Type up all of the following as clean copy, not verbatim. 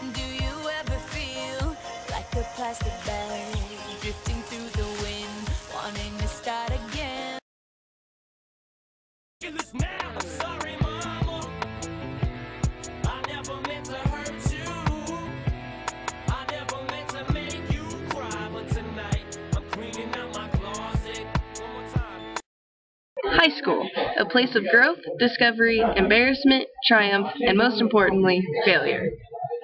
Do you ever feel like a plastic bag drifting through the wind, wanting to start again? Now, I'm sorry, mama. I never meant to hurt you. I never meant to make you cry, but tonight I'm cleaning out my closet. One more time. High school, a place of growth, discovery, embarrassment, triumph, and most importantly, failure.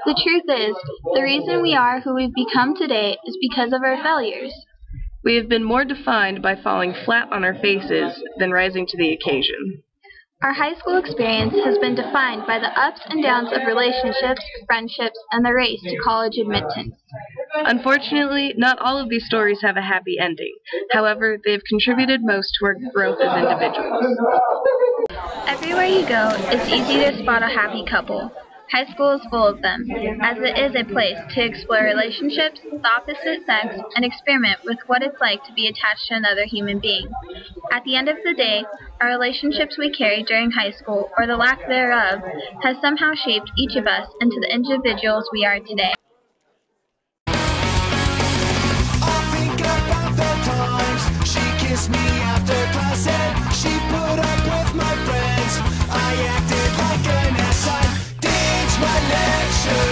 The truth is, the reason we are who we've become today is because of our failures. We have been more defined by falling flat on our faces than rising to the occasion. Our high school experience has been defined by the ups and downs of relationships, friendships, and the race to college admittance. Unfortunately, not all of these stories have a happy ending. However, they have contributed most to our growth as individuals. Everywhere you go, it's easy to spot a happy couple. High school is full of them, as it is a place to explore relationships, the opposite sex, and experiment with what it's like to be attached to another human being. At the end of the day, our relationships we carried during high school, or the lack thereof, has somehow shaped each of us into the individuals we are today. I think about the times she kissed me after class and she put up with my friends. I acted like an ass. I ditched my lecture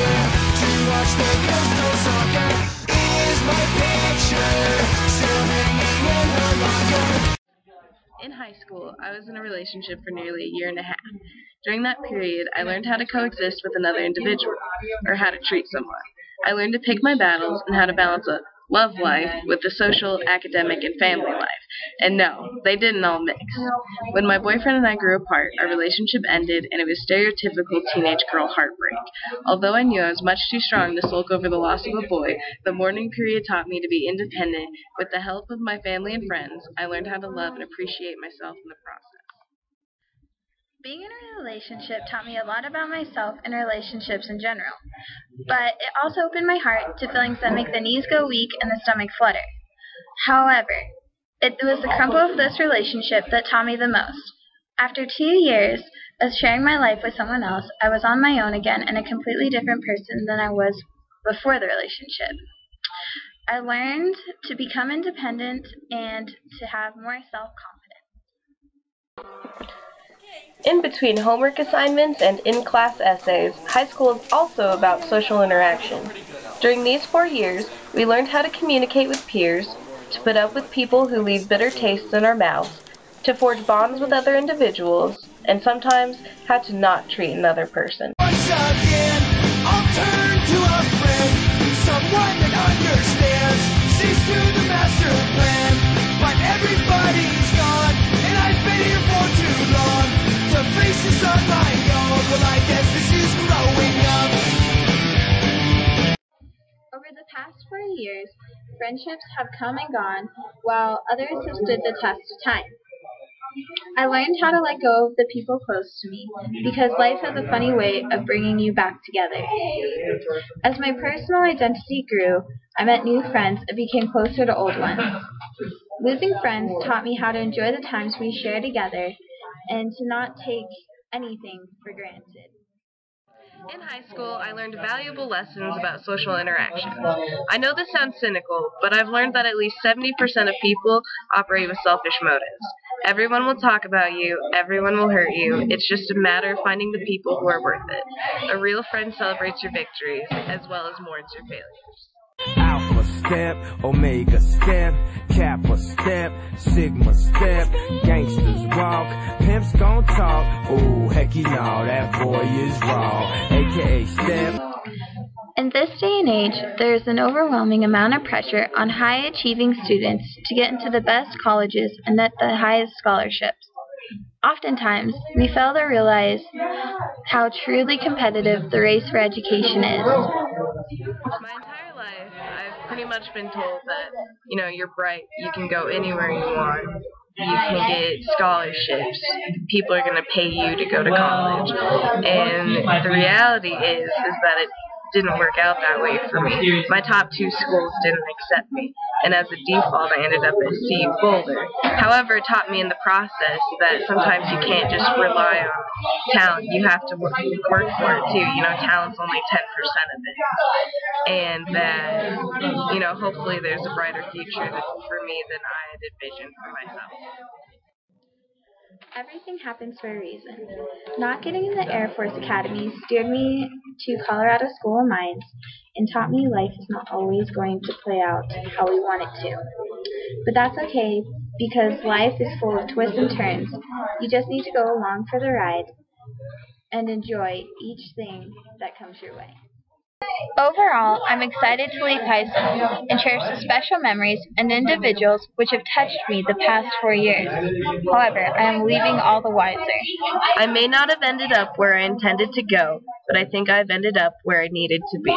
to watch the girls play soccer. Is my picture still hanging in her locker? In high school, I was in a relationship for nearly a year and a half. During that period, I learned how to coexist with another individual, or how to treat someone. I learned to pick my battles and how to balance a love life with the social, academic, and family life. And no, they didn't all mix. When my boyfriend and I grew apart, our relationship ended, and it was stereotypical teenage girl heartbreak. Although I knew I was much too strong to sulk over the loss of a boy, the mourning period taught me to be independent. With the help of my family and friends, I learned how to love and appreciate myself in the process. Being in a relationship taught me a lot about myself and relationships in general, but it also opened my heart to feelings that make the knees go weak and the stomach flutter. However, it was the crumble of this relationship that taught me the most. After 2 years of sharing my life with someone else, I was on my own again and a completely different person than I was before the relationship. I learned to become independent and to have more self-confidence. In between homework assignments and in-class essays, high school is also about social interaction. During these 4 years, we learned how to communicate with peers, to put up with people who leave bitter tastes in our mouths, to forge bonds with other individuals, and sometimes how to not treat another person. Once again, I'll turn to a friend, someone that understands, sees to the master plan. But everybody's gone, and I've been here for too long to face this on my own. Well, I guess this is growing up. Over the past 4 years, friendships have come and gone, while others have stood the test of time. I learned how to let go of the people close to me, because life has a funny way of bringing you back together. As my personal identity grew, I met new friends and became closer to old ones. Losing friends taught me how to enjoy the times we share together and to not take anything for granted. In high school, I learned valuable lessons about social interactions. I know this sounds cynical, but I've learned that at least 70% of people operate with selfish motives. Everyone will talk about you, everyone will hurt you, it's just a matter of finding the people who are worth it. A real friend celebrates your victories, as well as mourns your failures. Alpha step, Omega step, Kappa step, Sigma step, gangsters walk, pimps gon' talk, ooh, hecky no, that boy is raw, aka step. In this day and age, there is an overwhelming amount of pressure on high-achieving students to get into the best colleges and get the highest scholarships. Oftentimes, we fail to realize how truly competitive the race for education is. My entire life, I've pretty much been told that, you're bright, you can go anywhere you want, you can get scholarships, people are going to pay you to go to college. And the reality is that didn't work out that way for me. My top 2 schools didn't accept me, and as a default, I ended up at CU Boulder. However, it taught me in the process that sometimes you can't just rely on talent. You have to work for it too. You know, talent's only 10% of it. And that, you know, hopefully there's a brighter future for me than I had envisioned for myself. Everything happens for a reason. Not getting in the Air Force Academy steered me to Colorado School of Mines and taught me life is not always going to play out how we want it to. But that's okay, because life is full of twists and turns. You just need to go along for the ride and enjoy each thing that comes your way. Overall, I'm excited to leave high school and cherish the special memories and individuals which have touched me the past 4 years. However, I am leaving all the wiser. I may not have ended up where I intended to go, but I think I've ended up where I needed to be.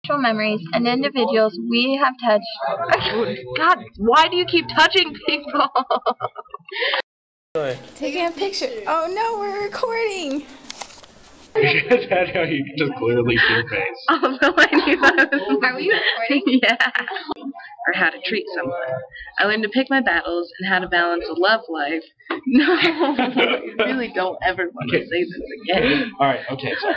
Special memories and individuals we have touched. God, why do you keep touching people? Taking a picture. Oh no, we're recording. That's how you can just clearly see your face. Although I knew I was. Are we recording? Yeah. Or how to treat someone. I learned to pick my battles and how to balance a love life. No, you really don't ever want to say this again. Alright, okay, sorry.